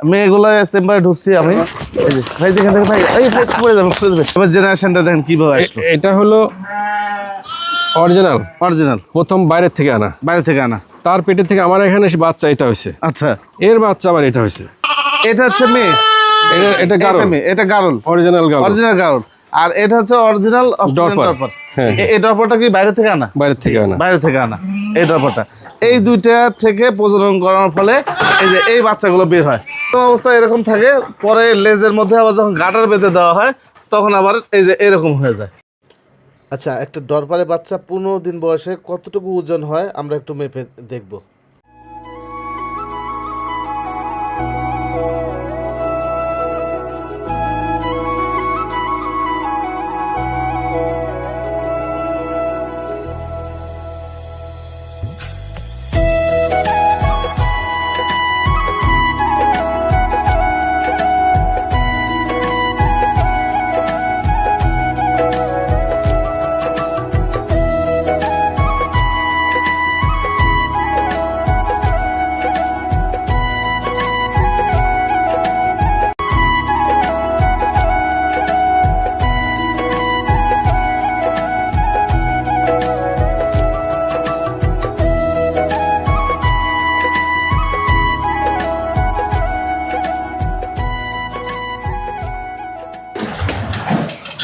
মেয়েগুলো চেম্বারে ঢুকছি আমি। ভাই যেখান থেকে ভাই এই ভাই পড়ে যাবে এবার জেনারেশনটা দেখেন কিভাবে আসলো। এটা হলো অরিজিনাল অরিজিনাল প্রথম বাইরের থেকে আনা, বাইরে থেকে আনা। তার পেটে থেকে আমার এখানে এসে বাচ্চা এটা হয়েছে, আচ্ছা এর বাচ্চা আবার এটা হয়েছে। এটা হচ্ছে মেয়ে, এটা গারল, এটা গারল, অরিজিনাল গারল, অরিজিনাল গারল। আর এটা হচ্ছে অরিজিনাল ডরপার। হ্যাঁ, এই ডরপারটা কি বাইরে থেকে আনা? বাইরের থেকে আনা, বাইরে থেকে আনা এই ডরপারটা। এই দুইটা থেকে প্রজনন করার ফলে এই যে এই বাচ্চাগুলো বের হয়। তো অবস্থা এরকম থাকে, পরে লেজের মধ্যে আবার যখন গাটার বেঁধে দেওয়া হয় তখন আবার এই যে এরকম হয়ে যায়। আচ্ছা, একটা ডরপারের বাচ্চা 15 দিন বয়সে কতটুকু ওজন হয় আমরা একটু মেপে দেখব।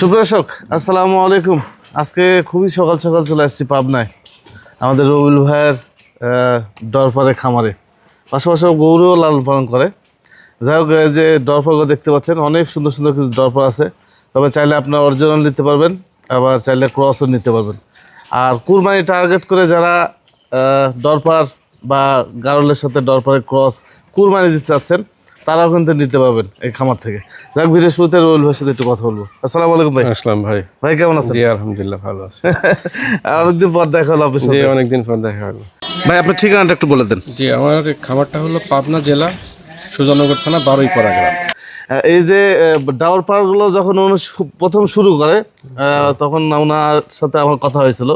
সুপ্রদর্শক আসসালামু আলাইকুম। আজকে খুবই সকাল সকাল চলে আসছি পাবনায় আমাদের রবিউল ভাইয়ের ডরপারের খামারে। পাশাপাশি গরুও লালন পালন করে। যাই হোক, যে ডরপারগুলো দেখতে পাচ্ছেন অনেক সুন্দর সুন্দর কিছু ডরপার আছে। তবে চাইলে আপনার অরিজিনাল নিতে পারবেন, আবার চাইলে ক্রসও নিতে পারবেন। আর কুরবানি টার্গেট করে যারা ডরপার বা গারলের সাথে ডরপারের ক্রস কুরবানি দিতে চাচ্ছেন তারাও কিন্তু নিতে পারবেন এই খামার থেকে। যাক, ভিডিও শুরুতে রবিউল ভাইয়ের সাথে একটু কথা বলবো। আসসালামু আলাইকুম ভাই। আসসালাম ভাই। ভাই কেমন আছেন? জি আলহামদুলিল্লাহ ভালো আছি। অনেকদিন পর দেখা হলো আপনার সাথে। জি অনেকদিন পর দেখা হলো। ভাই আপনার ঠিকানাটা একটু বলে দেন। জি আমার খামারটা হলো পাবনা জেলা সুজানগর থানা বারুইপাড়া গ্রাম। এই যে ডরপারগুলো যখন উনি প্রথম শুরু করে তখন ওনার সাথে আমার কথা হয়েছিল।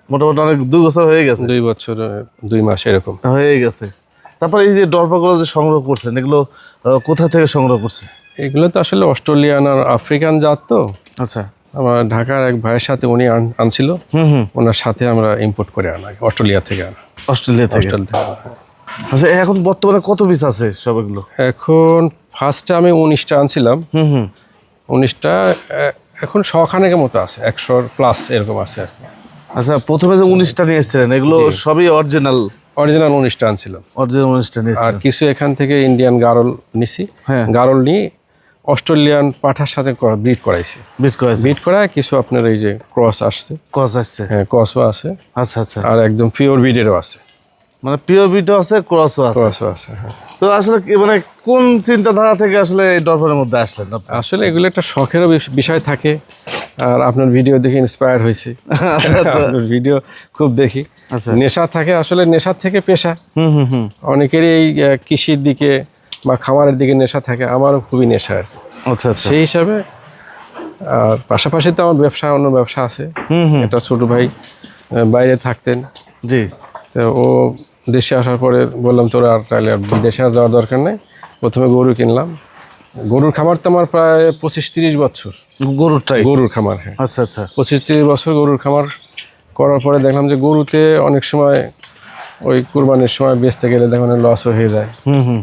মোটামুটি অনেক 2 বছর হয়ে গেছে, 2 বছর 2 মাস এরকম হয়ে গেছে। তারপর এই যে ডরপারগুলো যে সংগ্রহ করছেন এগুলো কোথা থেকে সংগ্রহ করছেন? এগুলো তো আসলে অস্ট্রেলিয়ান আর আফ্রিকান জাত। তো আচ্ছা, আমার ঢাকার এক ভাইয়ের সাথে উনি আনছিল, ওনার সাথে আমরা ইম্পোর্ট করে আনা, অস্ট্রেলিয়া থেকে আনা। অস্ট্রেলিয়া থেকে। আচ্ছা, এখন বর্তমানে কত পিস আছে সব এগুলো? এখন ফার্স্টে আমি 19টা আনছিলাম, 19টা এখন 100খানেকের মতো আছে, 100+ এরকম আছে আর কি। আচ্ছা, প্রথমে যে 19টা নিয়ে এসেছিলেন এগুলো সবই অরিজিনাল? অরিজিনাল 19টা আনছিলাম, অরিজিনাল 19টা নিয়ে আর কিছু এখান থেকে ইন্ডিয়ান গারল নিছি। হ্যাঁ, গারল নিয়ে অস্ট্রেলিয়ান পাঠার সাথে ব্রিড করাইছি। ব্রিড করায় কিছু আপনার এই যে ক্রস আসছে, ক্রস আসছে। হ্যাঁ ক্রসও আছে। আচ্ছা আচ্ছা, আর একদম পিওর ব্রিডেরও আছে, মানে পিওর ব্রিডও আছে, ক্রসও আছে। ক্রসও আছে, হ্যাঁ। তো আসলে মানে কোন চিন্তাধারা থেকে আসলে এই ডরপারের মধ্যে আসলেন আপনি? আসলে এগুলো একটা শখেরও বিষয় থাকে, আর আপনার ভিডিও দেখে ইন্সপায়ার হয়েছি। আপনার ভিডিও খুব দেখি, নেশা থাকে আসলে, নেশার থেকে পেশা। অনেকেরই এই কৃষির দিকে বা খামারের দিকে নেশা থাকে, আমারও খুবই নেশা আর কি। আচ্ছা আচ্ছা, সেই হিসাবে আর পাশাপাশি তো আমার ব্যবসা, অন্য ব্যবসা আছে। এটা ছোট ভাই বাইরে থাকতেন, জি। তো ও দেশে আসার পরে বললাম তোরা আর তাহলে বিদেশে আর যাওয়ার দরকার নেই, প্রথমে গরু কিনলাম। গরুর খামার তো আমার প্রায় 25-30 বছর। গরুর খামার, হ্যাঁ। আচ্ছা আচ্ছা, 25-30 বছর গরুর খামার করার পরে দেখলাম যে গরুতে অনেক সময় ওই কুরবানির সময় বেচতে গেলে দেখুন লসও হয়ে যায়।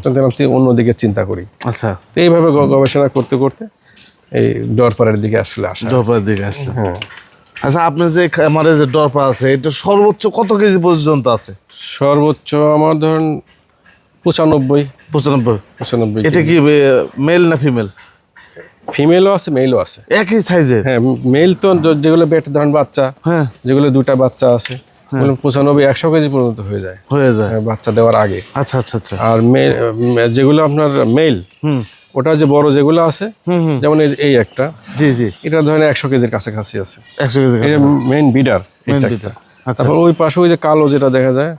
তো দেখলাম অন্যদিকে চিন্তা করি। আচ্ছা, তো এইভাবে গবেষণা করতে করতে এই ডরপারের দিকে আসলে আসা। ডরপারের দিকে আসলে, হ্যাঁ। আচ্ছা, আপনার যে খামারে যে ডরপার আছে এটা সর্বোচ্চ কত কেজি পর্যন্ত আছে? সর্বোচ্চ আমার ধরুন 95। এটা কি মেল না ফিমেল? ফিমেলও আছে, মেলও আছে, একই সাইজের। হ্যাঁ, মেল তো যেগুলো বেট ধরেন বাচ্চা, হ্যাঁ, যেগুলো 2টা বাচ্চা আছে 95-100 কেজি পর্যন্ত হয়ে যায় বাচ্চা দেওয়ার আগে। আচ্ছা আচ্ছা আচ্ছা। আর যেগুলো আপনার মেল, ওটা যে বড় যেগুলো আছে, যেমন এই একটা, জি জি, এটা ধরেন 100 কেজির কাছাকাছি আছে। 100 কেজি মেইন বিডার। তারপর ওই পাশে ওই যে কালো যেটা দেখা যায়,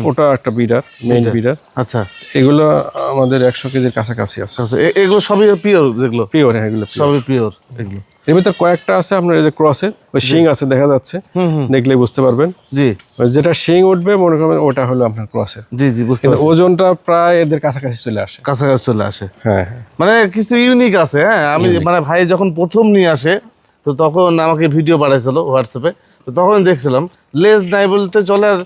ওটা একটা বিডার, মেইন বিডার। আচ্ছা, এগুলো আমাদের 100 কেজির কাছাকাছি আছে। আচ্ছা, এগুলো সবই পিওর? যেগুলো পিওর, হ্যাঁ, এগুলো সবই পিওর এগুলো। এর ভিতর কয়েকটা আছে আপনার এই যে ক্রসের ওই শিং আছে দেখা যাচ্ছে, দেখলেই বুঝতে পারবেন। জি, ওই যেটা শিং উঠবে মনে করবেন ওটা হলো আপনার ক্রসের। জি জি, বুঝতে কিন্তু পারছি। ওজনটা প্রায় এদের কাছাকাছি চলে আসে। কাছাকাছি চলে আসে। হ্যাঁ, মানে কিছু ইউনিক আছে। হ্যাঁ, আমি মানে ভাই যখন প্রথম নিয়ে আসে তো তখন আমাকে ভিডিও পাঠাইছিল হোয়াটসঅ্যাপে, তো তখন দেখছিলাম লেজ নাই বলতে চলে। আর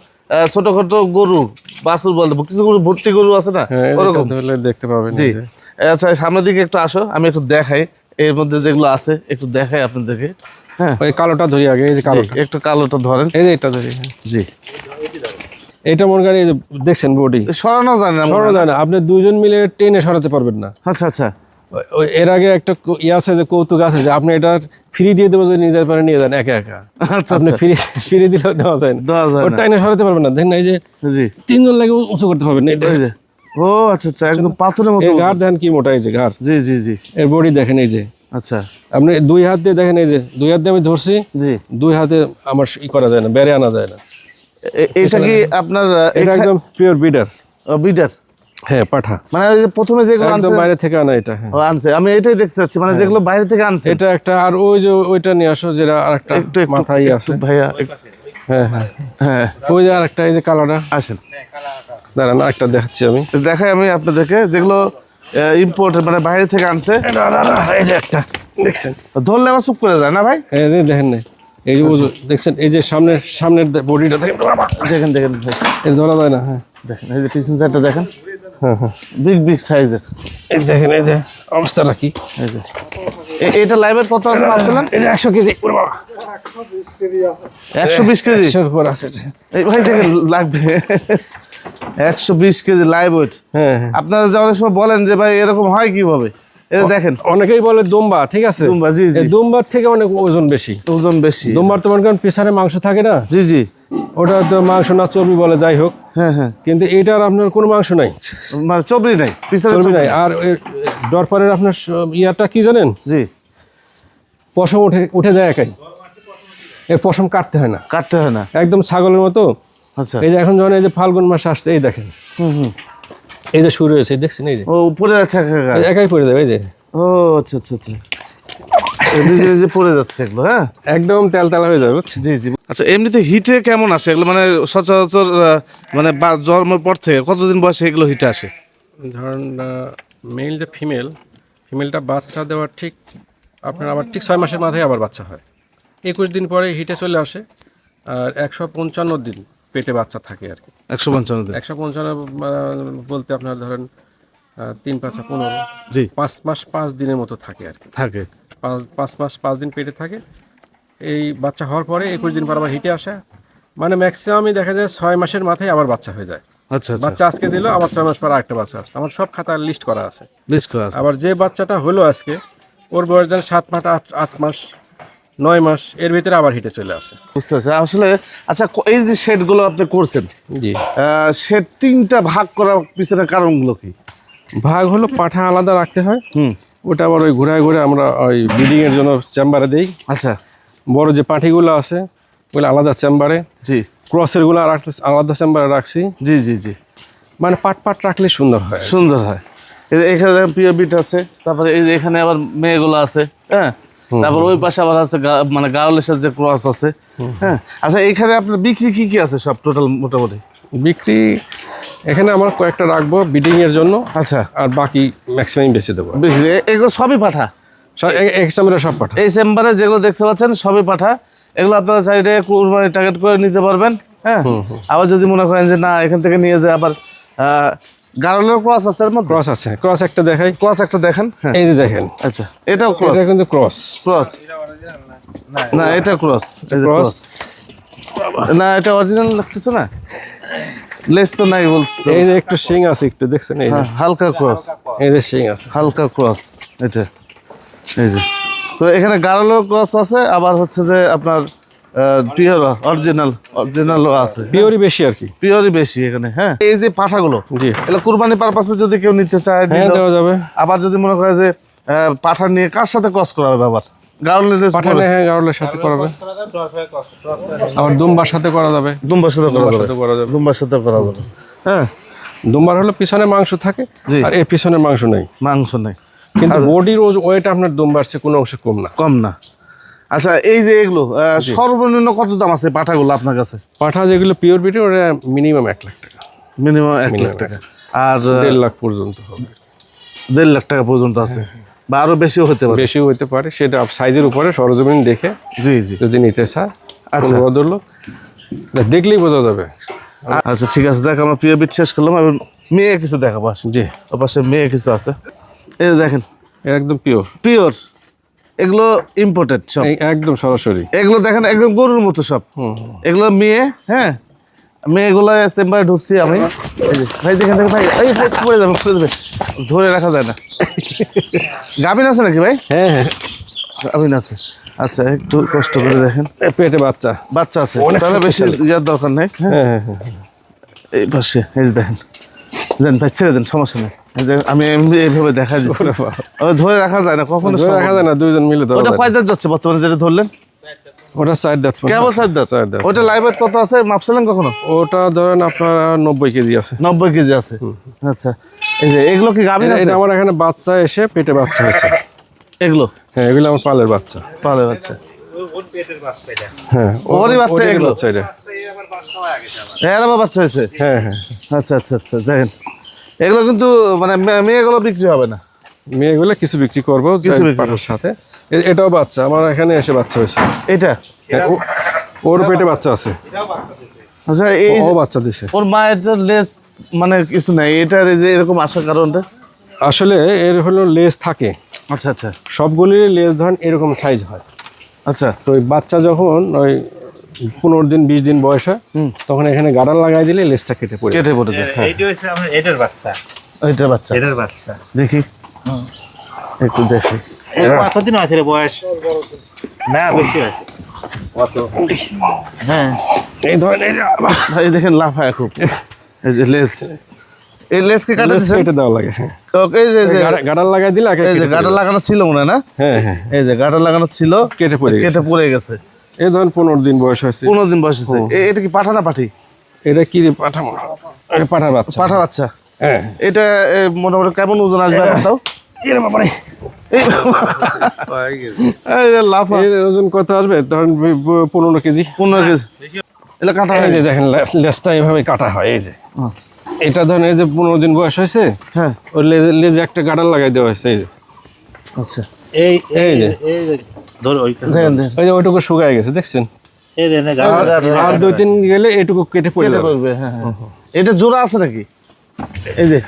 ছোটখাটো গরু বাছুর বলতে কিছু গরু ভর্তি গরু আছে না, হ্যাঁ, ওরকম ধরলে দেখতে পাবেন। জি। আচ্ছা, সামনের দিকে একটু আসো, আমি একটু দেখাই এর মধ্যে যেগুলো আছে, একটু দেখাই আপনাদেরকে। হ্যাঁ, ওই কালোটা ধরি আগে, এই যে কালো, একটু কালোটা ধরেন। এই যে এটা ধরি। হ্যাঁ। জি, এটা মনে করেন এই যে দেখছেন বডি সরানো যায় না। সরানো যায় না, আপনি দুজন মিলে টেনে সরাতে পারবেন না। আচ্ছা আচ্ছা, এর আগে একটা আছে যে কৌতুক আছে যে আপনি এটা ফ্রি দিয়ে দেবো, যদি নিয়ে যেতে পারেন নিয়ে যান একা একা। আচ্ছা আপনি ফ্রি দিলেও নেওয়া যায় না, দেওয়া যায় ওর না। টাইনে সরাতে পারবেন না। দেখেন এই যে জি, 3 জন লাগে উঁচু করতে পারবেন না। ওই যে, ও আচ্ছা আচ্ছা, একদম পাথরের মতো। এই ঘাড় দেখেন কি মোটা, এই যে ঘাড়। জি জি জি, এর বডি দেখেন এই যে, আচ্ছা, আপনি 2 হাত দিয়ে দেখেন, এই যে 2 হাত দিয়ে আমি ধরছি, জি। 2 হাতে আমার করা যায় না, বেড়ে আনা যায় না। এটা কি আপনার এটা একদম পিওর বিডার। বিডার? হ্যাঁ, পাঠা, মানে ওই যে প্রথমে যেগুলো একদম আনছে, বাইরে থেকে আনা এটা। হ্যাঁ, ও আনছে, আমি এটাই দেখতে চাচ্ছি, মানে যেগুলো বাইরে থেকে আনছে। এটা একটা, আর ওই যে ওইটা নিয়ে আসো যেটা আরেকটা একটু একটু মাথায় একটু আছে। ভাইয়া, হ্যাঁ হ্যাঁ, হ্যাঁ, ওই যে আরেকটা, এই যে কালারটা, আসেন দাঁড়ান আরেকটা দেখাচ্ছি আমি। দেখাই আমি আপনাদেরকে, যেগুলো ইম্পোর্ট মানে বাইরে থেকে আনছে। এই যে একটা দেখছেন, ধরলে আবার চুপ করে যায় না ভাই? এই যে দেখেন না, এই যে দেখছেন, এই যে সামনের বডিটা দেখেন, দেখেন দেখেন ভাই, এই ধরা যায় না। হ্যাঁ দেখেন এই যে পিছন সাইডটা দেখেন, হ্যাঁ হ্যাঁ, বিগ বিগ সাইজের। এই দেখেন, এই যে অবস্থাটা কি। এই যে এটা লাইভের কত আছে ভাবছিলেন? এটা 100 কেজি। 120 কেজি? 100 উপর আছে এটা। এই ভাই দেখেন লাগবে 120 কেজি লাইভ ওয়েট। হ্যাঁ হ্যাঁ, আপনারা যে অনেক সময় বলেন যে ভাই এরকম হয় কিভাবে, এটা দেখেন। অনেকেই বলে দুম্বা, ঠিক আছে, দুম্বা, জি জি, এই দুম্বার থেকে অনেক ওজন বেশি। ওজন বেশি। দুম্বার তো মনে করেন পেছনে মাংস থাকে না, জি জি, ওটা তো মাংস না চর্বি বলে, যাই হোক। হ্যাঁ হ্যাঁ, কিন্তু এটার আপনার কোনো মাংস নাই, মানে চবরি নাই, পিছনে চর্বি নাই। আর ডরপারের আপনার ইয়াটা কি জানেন, জি, পশম উঠে যায় একাই, এর পশম কাটতে হয় না, কাটতে হয় না। একদম ছাগলের মতো। আচ্ছা, এই যে এখন যখন এই যে ফাল্গুন মাস আসছে, এই দেখেন, এই যে শুরু হয়েছে, দেখছেন, এই যে ও পড়ে যাচ্ছে একা। এই একাই পড়ে যাবে, এই যে ও আচ্ছা আচ্ছা আচ্ছা, নিজে নিজে পড়ে যাচ্ছে এগুলো। হ্যাঁ, একদম তেল হয়ে যাবে, বুঝছেন? জি জি। আচ্ছা, এমনিতে হিটে কেমন আসে এগুলো, মানে সচরাচর মানে জন্মের পর থেকে কতদিন বয়সে এগুলো হিটে আসে? ধরেন মেল যে ফিমেলটা বাচ্চা দেওয়ার ঠিক আপনার আবার ঠিক 6 মাসের মাথায় আবার বাচ্চা হয়। 21 দিন পরে হিটে চলে আসে। আর 155 দিন পেটে বাচ্চা থাকে আর কি। 155 দিন? 155 বলতে আপনার ধরেন 3 5 15, জি, 5 মাস 5 দিনের মতো থাকে আর কি। থাকে। 5 মাস 5 দিন পেটে থাকে। এই বাচ্চা হওয়ার পরে 21 দিন পর আবার হিটে আসে। মানে ম্যাক্সিমামই দেখা যায় 6 মাসের মাথায় আবার বাচ্চা হয়ে যায়। আচ্ছা আচ্ছা, বাচ্চা আজকে দিল, আবার 6 মাস পর আরেকটা বাচ্চা আসছে। আমার সব খাতায় লিস্ট করা আছে। বেশ করা আছে। আবার যে বাচ্চাটা হলো আজকে, ওর বয়স যেন 7 মাস 8 মাস 9 মাস, এর ভিতরে আবার হিটে চলে আসে। বুঝতে পারছি আসলে। আচ্ছা, এই যে শেডগুলো আপনি করছেন, জি, শেড 3টা ভাগ করার পিছনে কারণগুলো কি? ভাগ হলো পাঠা আলাদা রাখতে হয়, হুম, ওটা আবার ওই ঘুরায় আমরা ওই ব্রিডিং এর জন্য চেম্বারে দেই। আচ্ছা, বড় যে পাঠিগুলো আছে ওগুলো আলাদা চেম্বারে, জি, ক্রসের গুলো আলাদা চেম্বারে রাখছি। জি জি জি, মানে পাট রাখলে সুন্দর হয়। সুন্দর হয়। এখানে প্রিয় বিট আছে, তারপরে এই যে এখানে আবার মেয়েগুলো আছে। হ্যাঁ, তারপর ওই পাশে আবার আছে মানে গাওয়ালের সাথে যে ক্রস আছে। হ্যাঁ, আচ্ছা, এখানে আপনার বিক্রি কি কি আছে সব টোটাল মোটামুটি? বিক্রি এখানে আমার কয়েকটা রাখবো ব্রিডিং এর জন্য, আচ্ছা, আর বাকি ম্যাক্সিমাম বেঁচে দেবো। বিক্রি এগুলো সবই পাঠা? এক চেম্বারে সব পাঠা। এই চেম্বারে যেগুলো দেখতে পাচ্ছেন সবই পাঠা। এগুলো আপনারা চাইলে কুরবানি টার্গেট করে নিতে পারবেন। হ্যাঁ, আবার যদি মনে করেন যে না এখান থেকে নিয়ে যায়, আবার গারলের ক্রস আছে এর মধ্যে? ক্রস আছে, ক্রস একটা দেখাই। ক্রস একটা দেখেন। হ্যাঁ, এই যে দেখেন, আচ্ছা, এটাও ক্রস? এটা কিন্তু ক্রস। ক্রস না, এটা ক্রস। এই যে ক্রস ক্রস না, এটা অরিজিনাল লাগতেছে না, লেস তো নাই বলছে। এই যে একটু শিং আছে, একটু দেখছেন, এই যে হালকা ক্রস, এই যে শিং আছে, হালকা ক্রস এটা। এই যে, তো এখানে গারলের ক্রস আছে, আবার হচ্ছে যে আপনার পিওর অরিজিনালও আছে। পিওরই বেশি আর কি, পিওরই বেশি এখানে। হ্যাঁ, এই যে পাঠাগুলো, জি, এগুলো কুরবানি পারপাসে যদি কেউ নিতে চায় হ্যাঁ নিল। দেওয়া যাবে। আবার যদি মনে করে যে পাঠা নিয়ে কার সাথে ক্রস করা হবে, আবার গারলের পাঠালে হ্যাঁ গারলের সাথে করাবে, আবার দুম্বার সাথে করা যাবে, দুম্বার সাথে করা যাবে, করা যাবে। দুম্বার সাথে করা যাবে। হ্যাঁ, দুম্বার হলো পিছনে মাংস থাকে, জি। আর এর পিছনে মাংস নেই। মাংস নেই। কিন্তু বডির ওয়েট আপনার দুম্বার চেয়ে কোনো অংশে কম না। কম না। আচ্ছা, এই যে এগুলো সর্বনিম্ন কত দাম আছে পাঠাগুলো আপনার কাছে? পাঠা যেগুলো পিওর বিটের ওটা মিনিমাম 1 লাখ টাকা, মিনিমাম 1 লাখ টাকা, আর 1.5 লাখ পর্যন্ত হবে। 1.5 লাখ টাকা পর্যন্ত আছে, বা আরো বেশিও হতে পারে। বেশিও হতে পারে, সেটা সাইজের উপরে সরজমিন দেখে জি জি যদি নিতে চায়। আচ্ছা, ভদ্রলোক দেখলেই বোঝা যাবে। আচ্ছা ঠিক আছে, যাক আমরা পিওর বিট শেষ করলাম। এবং মেয়ে কিছু দেখাবো আসে, জি, ওর পাশে মেয়ে কিছু আছে। এই যে দেখেন, একদম পিওর পিওর, এগুলো ইম্পোর্টেড সব, একদম সরাসরি। এগুলো দেখেন একদম গরুর মতো সব। এগুলো মেয়ে, হ্যাঁ মেয়েগুলো চেম্বারে ঢুকছি আমি। এই যে ভাই দেখেন দেখেন ভাই, এই ভাই পড়ে যাবে, ধরে রাখা যায় না। গাভিন আছে নাকি ভাই? হ্যাঁ হ্যাঁ, গাভিন আছে। আচ্ছা, একটু কষ্ট করে দেখেন, পেটে বাচ্চা। বাচ্চা আছে, অনেক তাহলে বেশি শক্তিশালী। ইয়ার দরকার নেই। হ্যাঁ, হ্যাঁ হ্যাঁ হ্যাঁ, এই পাশে এই যে দেখেন, দেন ভাই ছেড়ে দেন, সমস্যা নেই। এই যে আমি এইভাবে দেখা দিচ্ছি, ওই ধরে রাখা যায় না কখনো, ধরে রাখা যায় না, দুইজন মিলে ধরা ওটা যায়। কয় দাঁত যাচ্ছে বর্তমানে যেটা ধরলেন? ওটা 4 দাঁত। কেবল 4 দাঁত? 4 দাঁত। ওটা লাইভ ওয়েট কত আছে মাপছিলেন কখনো? ওটা ধরেন আপনার 90 কেজি আছে। 90 কেজি আছে। আচ্ছা, এই যে এগুলো কি গাভীর আছে? এটা আমার এখানে বাচ্চা এসে পেটে বাচ্চা হয়েছে। এগুলো হ্যাঁ, এগুলো আমার পালের বাচ্চা। পালে বাচ্চা? হ্যাঁ, ওরই বাচ্চা ওরই এগুলো? বাচ্চা এটা। এর আবার বাচ্চা হয়েছে? হ্যাঁ হ্যাঁ, আচ্ছা আচ্ছা আচ্ছা, দেখেন এগুলো কিন্তু মানে মেয়েগুলো বিক্রি হবে না? মেয়েগুলো কিছু বিক্রি করবো কিছু বিক্রি পাঠার সাথে। এটাও বাচ্চা, আমার এখানে এসে বাচ্চা হয়েছে। এটা হ্যাঁ, ওর পেটে বাচ্চা আছে। আচ্ছা, এই ও বাচ্চা দিছে। ওর মায়ের তো লেজ মানে কিছু নাই, এটার এই যে এরকম আসার কারণটা? আসলে এর হলো লেজ থাকে, আচ্ছা আচ্ছা সবগুলির লেজ ধরেন এরকম সাইজ হয়। আচ্ছা, তো ওই বাচ্চা যখন ওই 15 দিন 20 দিন বয়স হয়, তখন এখানে গাডার লাগাই দিলে লেজটা কেটে পড়ে যায়। কেটে পড়ে যায়। এইটা হচ্ছে আমার এটার বাচ্চা, এটার বাচ্চা? এটার বাচ্চা। দেখি একটু দেখি, কতদিন আছে রে বয়স? না বেশি আছে। কত? হ্যাঁ এই ধরেন এই যে আবার ভাই দেখেন লাফায় খুব। এই যে লেজ, এই লেজ কে কাটা লেজ দিয়েছেন? কেটে দেওয়া লাগে। হ্যাঁ, এই যে গাডার লাগাই দিলে আগে এই যে কেটে গাটা পড়ে যায়। লাগানো ছিল মনে হয় না? হ্যাঁ হ্যাঁ, এই যে গাটা লাগানো ছিল, কেটে পড়ে গেছে। কেটে পড়ে গেছে। এই ধরেন 15 দিন বয়স হয়েছে। 15 দিন বয়স হয়েছে। এটা কি পাঠা না পাঠি? এটা কি রে, পাঠা? এটা পাঠার বাচ্চা। পাঠা বাচ্চা। হ্যাঁ, এটা মোটামুটি কেমন ওজন আসবে এখন তাও? এর ব্যাপারে এই যে লাফা, এর ওজন কত আসবে? ধরেন 15 কেজি। 15 কেজি। এটা কাটা এই হয়? যে দেখেন লেজটা এইভাবে কাটা হয়। এই যে হ্যাঁ। এটা ধরেন এই যে 15 দিন বয়স হয়েছে, হ্যাঁ, ওর লেজে একটা গাডার লাগাই দেওয়া হয়েছে। এই যে আচ্ছা এই এই যে এই যে ধর ওই দেখেন দেখেন, ওই যে ওইটুকু শুকায় গেছে, দেখছেন? এই যে না আর 2-3 গেলে এটুকু কেটে পড়ে কেটে যাবে। পড়বে। হ্যাঁ হ্যাঁ, এটা জোড়া আছে নাকি? এই যে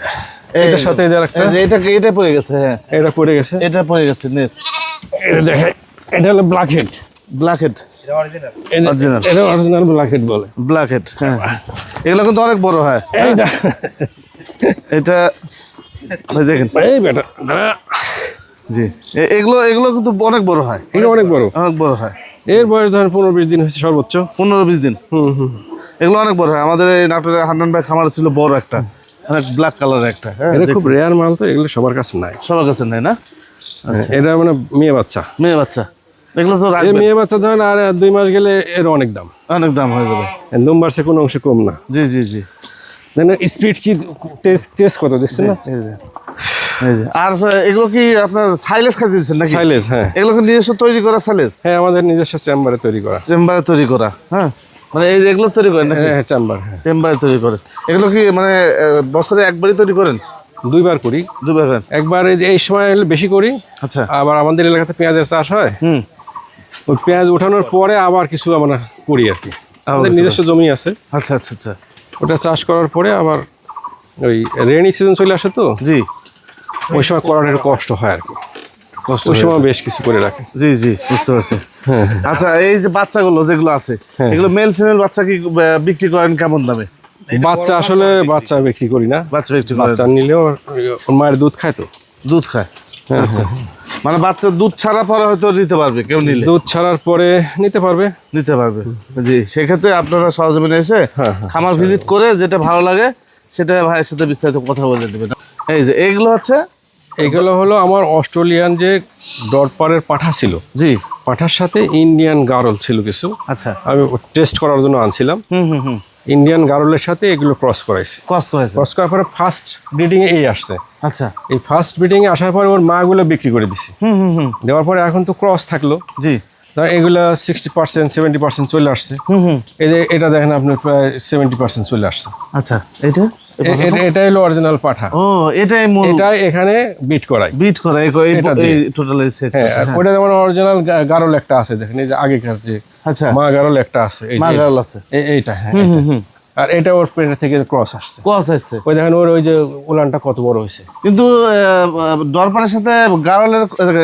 এটার সাথে এই যে আরেকটা, এই যে এটা পড়ে গেছে। হ্যাঁ, এটা পড়ে গেছে। এটা পড়ে গেছে নেস। এটা দেখে, এটা হলো ব্ল্যাক হেড। ব্ল্যাক হেড, এটা অরিজিনাল। অরিজিনাল এটা অরিজিনাল ব্ল্যাক হেড বলে। Black head. হ্যাঁ, এগুলো কিন্তু অনেক বড় হয়। এইটা এটা ভাই দেখেন, এই বেটা দাঁড়া। জি এগুলো এগুলো কিন্তু অনেক বড় হয়, এটা অনেক বড়। অনেক বড় হয়। এর বয়স ধরেন 15-20 দিন হয়েছে সর্বোচ্চ। 15-20 দিন। এগুলো অনেক বড় হয়। আমাদের এই নাটোরের হান্নান ভাই খামার ছিল বড় একটা, অনেক ব্ল্যাক কালার একটা। হ্যাঁ, এটা খুব রেয়ার মাল, তো এগুলো সবার কাছে নাই। সবার কাছে নেই না? এটা মানে মেয়ে বাচ্চা। মেয়ে বাচ্চা, এগুলো তো এই রাখবেন, মেয়ে বাচ্চা ধরেন আর 2 মাস গেলে এর অনেক দাম। অনেক দাম হয়ে যাবে। দুম্বারসে কোনো অংশে কম না। জি জি জি, স্পিড কি তেজ কত দেখছেন না? এই যে এই যে। আর এগুলো কি আপনার সাইলেজ খাইতে দিচ্ছেন নাকি? সাইলেজ, হ্যাঁ এগুলো কি নিজস্ব তৈরি করা সাইলেজ? হ্যাঁ, আমাদের নিজস্ব চেম্বারে তৈরি করা। চেম্বারে তৈরি করা? হ্যাঁ, মানে এই যে এগুলো তৈরি করেন নাকি? হ্যাঁ চেম্বার, হ্যাঁ চেম্বারে তৈরি করেন। এগুলো কি মানে বছরে একবারই তৈরি করেন? 2 বার করি। দুবার করেন? একবার এই সময় হলে বেশি করি। আচ্ছা। আবার আমাদের এলাকাতে পেঁয়াজের চাষ হয়, হুম, ওই পেঁয়াজ ওঠানোর পরে আবার কিছু আমরা করি আর কি। আমাদের কিছু নিজস্ব জমি আছে, আচ্ছা আচ্ছা আচ্ছা, ওটা চাষ করার পরে আবার ওই রেনি সিজন চলে আসে, তো জি ওই সময় করার একটু কষ্ট হয় আর কি। কষ্ট ওই হয়। সময় বেশ কিছু করে রাখে। জি জি, বুঝতে পারছি। হ্যাঁ, আচ্ছা, এই যে বাচ্চাগুলো যেগুলো আছে, এগুলো মেল ফিমেল বাচ্চা কি বিক্রি করেন কেমন দামে? বাচ্চা আসলে বাচ্চা বিক্রি করি না। বাচ্চা বিক্রি করেন? বাচ্চা নিলেও ওর মায়ের দুধ খায়, তো দুধ খায়? আচ্ছা, মানে বাচ্চা দুধ ছাড়া পরে হয়তো নিতে পারবে কেউ নিলে? দুধ ছাড়ার পরে নিতে পারবে। নিতে পারবে, জি। সেক্ষেত্রে আপনারা সরজমিনে এসে হ্যাঁ, খামার ভিজিট করে যেটা ভালো লাগে সেটা ভাইয়ের সাথে বিস্তারিত কথা বলে দেবেন। এই যে এইগুলো হচ্ছে, এগুলো হলো আমার অস্ট্রেলিয়ান যে ডরপারের পাঠা ছিল, জি পাঠার সাথে ইন্ডিয়ান গারল ছিল কিছু। আচ্ছা, আমি টেস্ট করার জন্য আনছিলাম। হুম হুম হুম, ইন্ডিয়ান গারলের সাথে এগুলো ক্রস করাইছি। ক্রস করেছে। ক্রস করার পরে ফার্স্ট ব্রিডিং এ এই আসছে। আচ্ছা। এই ফার্স্ট ব্রিডিং এ আসার পরে ওর মাগুলো বিক্রি করে দিছি। দেওয়ার পরে এখন তো ক্রস থাকলো। জি। এগুলা 60% 70% চলে আসছে। এই যে এটা দেখেন আপনার প্রায় 70% চলে আসছে। আচ্ছা, এটা এটা হলো অরিজিনাল পাঠা। ও, এটাই মূল। এটা এখানে বিট করায়। বিট করায় এই টোটাল সেট। হ্যাঁ, ওটা যেমন অরিজিনাল গারল একটা আছে দেখেন, এই যে আগেকার যে আচ্ছা মা গারল একটা আছে, এই মা গারল আছে এইটা। হ্যাঁ, আর এটা ওর পেট থেকে ক্রস আসছে। ক্রস আসছে। ওই দেখেন ওর ওই যে উলানটা কত বড় হয়েছে। কিন্তু ডরপারের সাথে গারলের,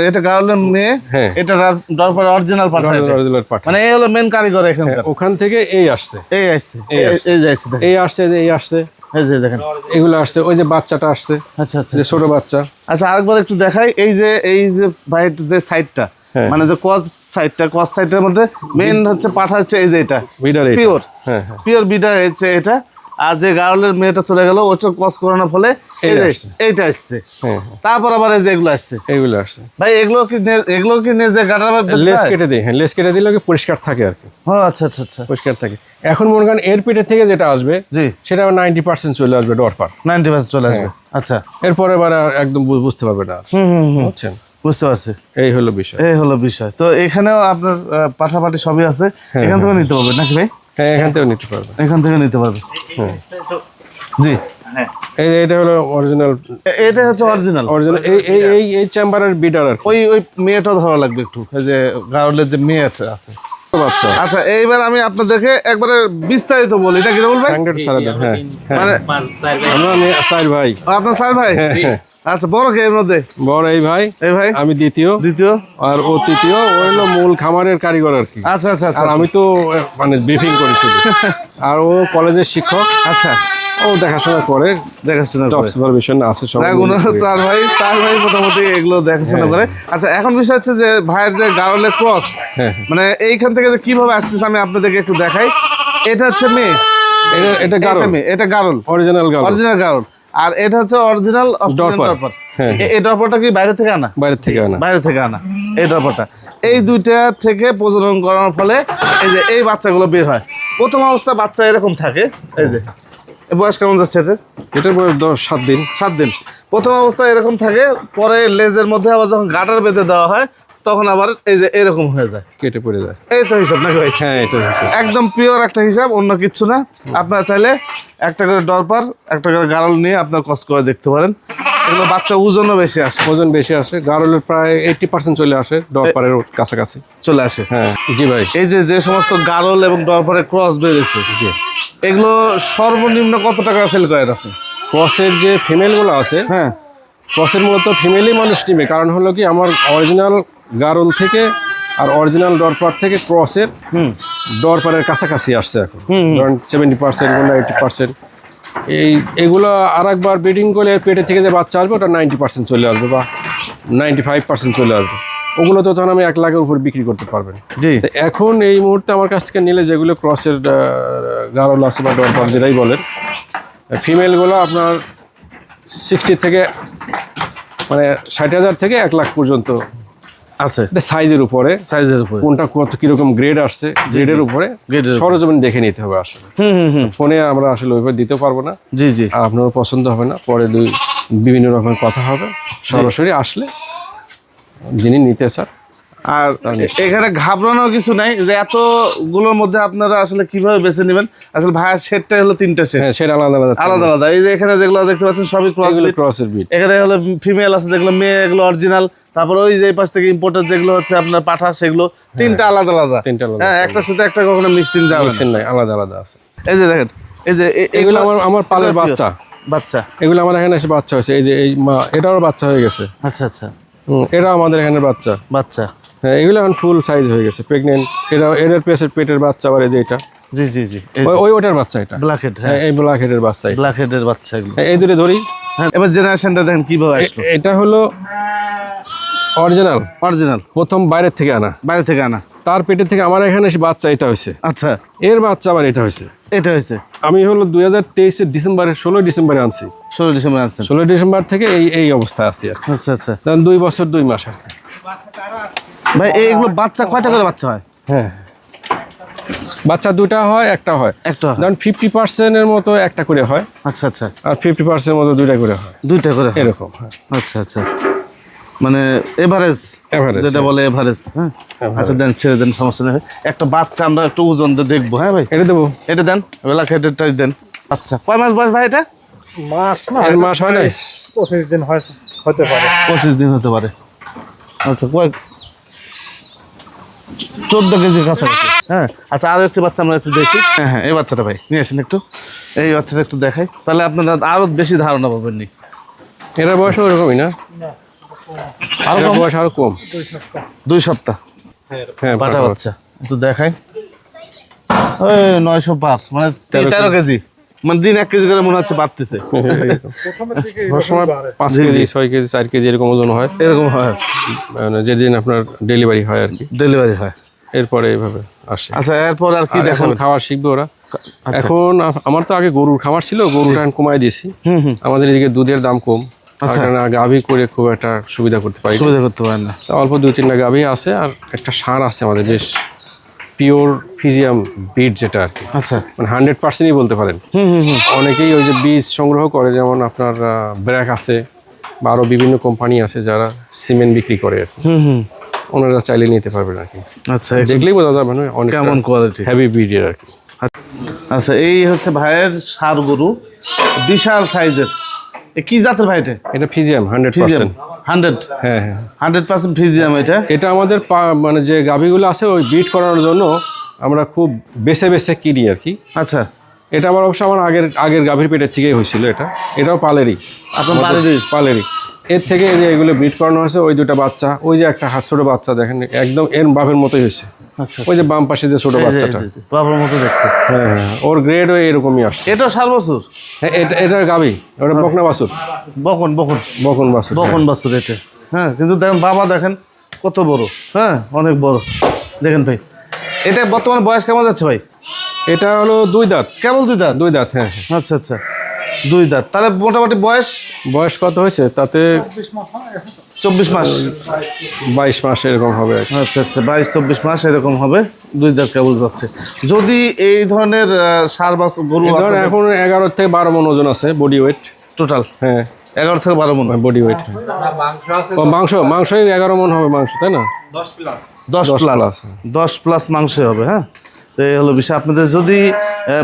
এটা গারলের মেয়ে, এটা ডরপারের অরিজিনাল পাঠা। অরিজিনাল পাঠা মানে এই হলো মেন কারিগর এখানকার। ওখান থেকে এই আসছে, এই আসছে, এই যাইছে, এই আসছে, এই আসছে, এই যে দেখেন এগুলো আসছে। ওই যে বাচ্চাটা আসছে। আচ্ছা আচ্ছা, যে ছোট বাচ্চা। আচ্ছা আরেকবার একটু দেখাই। এই যে ভাইয়ের যে সাইডটা, মানে যে ক্রস সাইডের মধ্যে মেইন হচ্ছে পাঠা হচ্ছে এই যে এটা পিওর। হ্যাঁ, পিওর বিডার হচ্ছে এটা। আর যে গারলের মেয়েটা চলে গেল, ওটা ক্রস করানোর ফলে এই যে এইটা আসছে। তারপর আবার এই যে এগুলো আসছে, এইগুলো আসছে। ভাই এগুলো কি নিজে গাটার লেস কেটে দিই। হ্যাঁ, লেস কেটে দিলে কি পরিষ্কার থাকে আর কি। ও আচ্ছা আচ্ছা আচ্ছা, পরিষ্কার থাকে। এখন মনে করেন এর পেটের থেকে যেটা আসবে, জি, সেটা 90% চলে আসবে ডরপার। 90% চলে আসবে। আচ্ছা, এরপরে এবার একদম বুঝতে পারবে না। বুঝছেন? বুঝতে পারছি। এই হলো বিষয়। এই হলো বিষয়। তো এখানেও আপনার পাঠাপাঠি সবই আছে, এখান থেকে নিতে পারবে নাকি ভাই? হ্যাঁ, এখান থেকে নিতে পারবে। এখান থেকে নিতে পারবে। জি। এটা হলো অরিজিনাল। এটা হচ্ছে অরিজিনাল। এই চেম্বারের বিডার আর ওই মেয়েটা ধরা লাগবে একটু, এই যে গারলের যে মেয়েটা আছে। আচ্ছা, এইবার আমি আপনাদেরকে একবারে বিস্তারিত বলি। এটা কি বলবেন? হ্যাঁ, মানে আমি সাইর ভাই। আপনার স্যার ভাই? আচ্ছা, বড় কে এর মধ্যে? বড় এই ভাই। এই ভাই আমি দ্বিতীয়, আর ও তৃতীয়। ও হলো মূল খামারের কারিগর আর কি। আচ্ছা আচ্ছা আচ্ছা। আর আমি তো মানে ব্রিফিং করি শুধু। আর ও কলেজের শিক্ষক। আচ্ছা, ও দেখাশোনা করে, টপ সুপারভিশন আছে সব। চার ভাই মোটামুটি এগুলো দেখাশোনা করে। আচ্ছা, এখন বিষয় হচ্ছে যে ভাইয়ের যে গারলের ক্রস, মানে এইখান থেকে যে কিভাবে আসতেছে আমি আপনাদেরকে একটু দেখাই। এটা হচ্ছে মেয়ে, এটা গারল, এটা গারল, অরিজিনাল গারল। আর এটা হচ্ছে অরিজিনাল ডরপার। এই ডরপারটা কি বাইরে থেকে আনা? বাইরে থেকে আনা এই ডরপারটা। এই দুইটা থেকে প্রজনন করানোর ফলে এই যে এই বাচ্চাগুলো বের হয়। প্রথম অবস্থা বাচ্চা এরকম থাকে। এই যে বয়স কেমন যাচ্ছে এদের? এটার বয়স 7 দিন। প্রথম অবস্থায় এরকম থাকে, পরে লেজের মধ্যে আবার যখন গাটার বেঁধে দেওয়া হয় তখন আবার এই যে এরকম হয়ে যায়, কেটে পড়ে যায়। এই তো হিসাব নাকি ভাই? হ্যাঁ, এটা একদম পিওর একটা হিসাব, অন্য কিছু না। আপনারা চাইলে একটা করে ডরপার, একটা করে গারল নিয়ে আপনার ক্রস করে দেখতে পারেন। এগুলো বাচ্চা ওজনও বেশি আসে। ওজন বেশি আসে। গারলের প্রায় 80% চলে আসে, ডরপারের কাছাকাছি চলে আসে। হ্যাঁ, জি ভাই। এই যে সমস্ত গারল এবং ডরপারের ক্রস বেরিয়েছে, এগুলো সর্বনিম্ন কত টাকা সেল করেন আপনি? ক্রসের যে ফিমেলগুলো আছে, হ্যাঁ, ক্রসের মূলত ফিমেলই মানুষ নিবে। কারণ হলো কি, আমার অরিজিনাল গারল থেকে আর অরিজিনাল ডরপার থেকে ক্রসের ডরপারের কাছাকাছি আসছে এখন। ধরেন 70% কিংবা 80%। এগুলো আর একবার ব্রিডিং করলে পেটে থেকে যে বাচ্চা আসবে, ওটা 90% চলে আসবে বা 95% চলে আসবে। ওগুলো তো তখন আমি 1 লাখের উপর বিক্রি করতে পারবেন। জি। এখন এই মুহূর্তে আমার কাছ থেকে নিলে যেগুলো ক্রসের গারল আছে বা ডরপার যেটাই বলেন, ফিমেলগুলো আপনার 60 থেকে মানে 60,000 থেকে 1 লাখ পর্যন্ত আছে। এটা সাইজের উপরে কোনটা কত কিরকম গ্রেড আসছে, গ্রেডের উপরে সরজমিন দেখে নিতে হবে আসলে। ফোনে আমরা আসলে ওইভাবে দিতে পারবো না। জি জি। আর আপনারও পছন্দ হবে না, পরে বিভিন্ন রকমের কথা হবে। সরাসরি আসলে যিনি নিতে চান। আর এখানে ঘাবড়ানোর কিছু নাই যে এতগুলোর মধ্যে আপনারা আসলে কিভাবে বেছে নেবেন। আসলে ভাইয়ের সেটটা হলো 3টা সেট। হ্যাঁ, সেটা আলাদা আলাদা। এই যে এখানে যেগুলো দেখতে পাচ্ছেন সবই ক্রসের ব্রিড। এখানে হলো ফিমেল আছে যেগুলো মেয়ে, এগুলো অরিজিনাল। তারপর ওই যে পাশ থেকে ইম্পোর্টেড যেগুলো হচ্ছে আপনার পাঠা, সেগুলো 3টা আলাদা। হ্যাঁ, একটার সাথে একটা কখনো মিক্সিং যাবে না, আলাদা আছে। এই যে দেখেন, এই যে এগুলো আমার পালের বাচ্চা। এগুলো আমার এখানে এসে বাচ্চা হয়েছে। এই যে এই মা, এটারও বাচ্চা হয়ে গেছে। আচ্ছা। এটা আমাদের এখানে বাচ্চা। হ্যাঁ, এগুলো এখন ফুল সাইজ হয়ে গেছে, প্রেগনেন্ট। এর পেটের বাচ্চা আবার এই যে এটা। জি। ওটার বাচ্চা, এটা ব্ল্যাক হেড। হ্যাঁ, এই ব্ল্যাক হেডের বাচ্চা। এগুলো এই দুটো ধরি। হ্যাঁ, এবার জেনারেশনটা দেখেন কিভাবে আসলো। এটা হলো অরিজিনাল প্রথম বাইরে থেকে আনা। তার পেটের থেকে আমার এখানে এসে বাচ্চা এটা হয়েছে। আচ্ছা, এর বাচ্চা আবার এটা হয়েছে। আমি হলো 2023 ডিসেম্বরে 16 ডিসেম্বরে আনছি। 16 ডিসেম্বর থেকে এই অবস্থায় আছি আর। আচ্ছা। 2 বছর 2 মাস আর কি। ভাই এইগুলো বাচ্চা কয়টা করে বাচ্চা হয়? হ্যাঁ, বাচ্চা দুটা হয়, একটা হয়। একটা হয়। ধরুন 50% এর মতো একটা করে হয়, আচ্ছা আচ্ছা, আর 50% মতো দুইটা করে হয়, দুইটা করে হয়। এরকম হয়। আচ্ছা আচ্ছা, মানে এভারেজ Average, যেটা বলে এভারেজ। হ্যাঁ আচ্ছা, দেন ছেড়ে দেন, সমস্যা নেই। একটা বাচ্চা আমরা একটু ওজন দিয়ে দেখবো। হ্যাঁ ভাই, এটা দেবো। এটা দেন, বেলা খেটেটাই দেন। আচ্ছা, কয় মাস বয়স ভাই এটা? মাস না, এর মাস হয় নাই? 25 দিন হতে পারে। 25 দিন হতে পারে। আচ্ছা, কয় 14 কেজি কাছাকাছি। হ্যাঁ আচ্ছা, আরো একটি বাচ্চা আমরা একটু দেখি। হ্যাঁ হ্যাঁ, এই বাচ্চাটা ভাই নিয়ে আসেন একটু, এই বাচ্চাটা একটু দেখাই, তাহলে আপনারা আরো বেশি ধারণা পাবেন নি। এর বয়স ওরকমই না, আরো এর কম? বয়স আরো কম। 2 সপ্তাহ হ্যাঁ, বাটা বাচ্চা, একটু দেখাই। ওই 900 পার, মানে 13 কেজি, মানে দিন 1 কেজি করে মনে হচ্ছে বাড়তেছে। সময় 5 কেজি 6 কেজি 4 কেজি এরকম ওজন হয়, এরকম হয় মানে যেদিন আপনার ডেলিভারি হয় আর কি, ডেলিভারি হয়। এরপরে এইভাবে আসে। আচ্ছা, এরপর আর কি আর এখন দেখাবেন? খাবার শিখবে ওরা। আচ্ছা। এখন আমার তো আগে গরুর খামার ছিল, গরুটা এখন কমাই দিয়েছি। আমাদের এদিকে দুধের দাম কম, আচ্ছা। আর গাভী করে খুব একটা সুবিধা করতে পারি না। সুবিধা করতে পারেন না। তা অল্প 2-3টা গাভী আছে, আর একটা ষাঁড় আছে আমাদের, বেশ পিওর ফিজিয়াম বিট, যেটা আর কি আচ্ছা, মানে 100%ই বলতে পারেন। অনেকেই ওই যে বীজ সংগ্রহ করে, যেমন আপনার ব্র্যাক আছে বা আরও বিভিন্ন কোম্পানি আছে যারা সিমেন্ট বিক্রি করে আর কি। ওনারা চাইলে নিতে পারবেন আর কি, আচ্ছা, দেখলেই বোঝা যাবে না অনেক কেমন কোয়ালিটি। হেভি ব্রিডের আর কি। আচ্ছা, এই হচ্ছে ভাইয়ের ষাঁড় গরু, বিশাল সাইজের। এ কি জাতের ভাই এটা? এটা ফিজিয়াম ফিজিয়াম 100%। 100, হ্যাঁ হ্যাঁ, 100% ফিজিয়াম এটা। এটা আমাদের মানে যে গাভীগুলো আছে ওই ব্রিড করানোর জন্য আমরা খুব বেছে বেছে কিনি আর কি। আচ্ছা, এটা আবার অবশ্য আমার আগের গাভীর পেটের থেকেই হয়েছিল। এটাও পালেরই, আপনার আমাদের পালেরই। এর থেকে এই যে এগুলো ব্রিড করানো হয়েছে, ওই দুটো বাচ্চা, ওই যে একটা ছোট বাচ্চা দেখেন, একদম এর বাপের মতোই হয়েছে। আচ্ছা, ওই যে বাম পাশে যে ছোট বাচ্চাটা, বাবার মতো দেখতে। হ্যাঁ হ্যাঁ, ওর গ্রেড ওই এরকমই আসছে। এটা 7 বছর। হ্যাঁ, এটা গাভী, ওটা বকনা বাছুর, বকন বকন বকন বাছুর। বকন বাছুর এটা। হ্যাঁ, কিন্তু দেখেন বাবা, দেখেন কত বড়। হ্যাঁ, অনেক বড়। দেখেন ভাই, এটা বর্তমানে বয়স কেমন যাচ্ছে ভাই? এটা হলো 2 দাঁত। কেবল 2 দাঁত? 2 দাঁত, হ্যাঁ হ্যাঁ। আচ্ছা আচ্ছা, 2 দাঁত। তাহলে মোটামুটি বয়স বয়স কত হয়েছে তাতে? 24 মাস। 22 মাস এরকম হবে আর কি। আচ্ছা আচ্ছা, 22-24 মাস এরকম হবে, 2 দাঁত কেবল যাচ্ছে। যদি এই ধরনের ষাঁড় বা গরু এই ধরুন এখন 11 থেকে 12 মণ ওজন আছে বডি ওয়েট টোটাল, হ্যাঁ 11 থেকে 12 মণ বডি ওয়েট। ও মাংসই 11 মণ হবে মাংস, তাই না? 10 প্লাস 10 প্লাস মাংসই হবে। হ্যাঁ, তো এই হলো বিষয়। আপনাদের যদি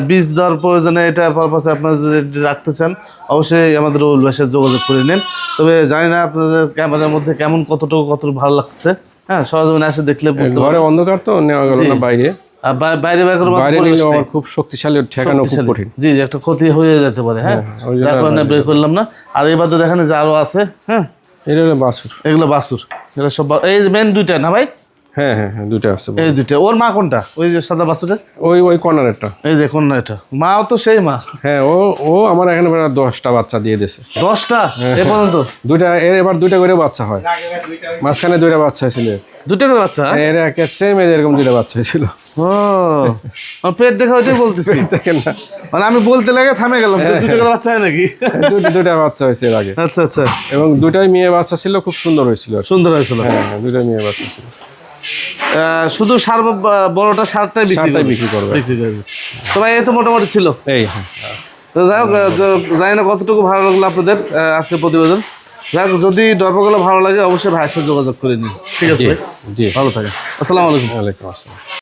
বীজ দেওয়ার প্রয়োজনে এটা পারপাসে আপনারা যদি এটি রাখতে চান, অবশ্যই আমাদের রুল ভাইয়ের সাথে যোগাযোগ করে নিন। তবে জানি না আপনাদের ক্যামেরার মধ্যে কতটুকু ভালো লাগছে। হ্যাঁ, সরজমিনে এসে দেখলে বুঝতে ঘরে পারবেন। অন্ধকার তো নেওয়া গেল না বাইরে। আর বাইরে বাইরে নিলে আবার খুব শক্তিশালী, ঠেকানো খুব কঠিন। জি, একটা ক্ষতি হয়ে যেতে পারে। হ্যাঁ, ওই জন্য যার কারণে বের করলাম না। আর এই বাদে দেখেন যে আরো আছে। হ্যাঁ, এটা হলো বাছুর। এগুলো বাছুর, এগুলো সব এই মেন 2টা না ভাই? হ্যাঁ হ্যাঁ হ্যাঁ, 2টা আছে। এই 2টা। ওর মা কোনটা? ওই যে সাদা বাছুরের ওই কর্নারেরটা। এই যে কোন এটা মাও তো সেই মা। হ্যাঁ, ও আমার এখানে প্রায় 10টা বাচ্চা দিয়ে দিয়েছে। 10টা এ পর্যন্ত? 2টা, এবার 2টা করে বাচ্চা হয়। মাঝখানে 2টা বাচ্চা হয়েছিল। 2টা করে বাচ্চা? এর একের সেম এরকম 2টা বাচ্চা হয়েছিল। ও, আমার পেট দেখা ওইটাই বলতেছি। দেখেন না, মানে আমি বলতে লাগে থামে গেলাম যে 2টা করে বাচ্চা হয় নাকি? 2টা বাচ্চা হয়েছে এর আগে। আচ্ছা আচ্ছা, এবং 2টাই মেয়ে বাচ্চা ছিল, খুব সুন্দর হয়েছিল আর কি। সুন্দর হয়েছিল। হ্যাঁ, 2টা মেয়ে বাচ্চা ছিল। শুধু বড়টা ষাঁড়টাই বিক্রি করবে। তো ভাই, এই তো মোটামুটি ছিল। এই তো যাই হোক, জানি না কতটুকু ভালো লাগলো আপনাদের আজকে প্রতিবেদন। যাই হোক, যদি দর্পগুলো ভালো লাগে অবশ্যই ভাইয়ের সাথে যোগাযোগ করে নিন। ঠিক আছে ভাই, জি, ভালো থাকে। আসসালামু আলাইকুম। ওয়ালাইকুম আসসালাম।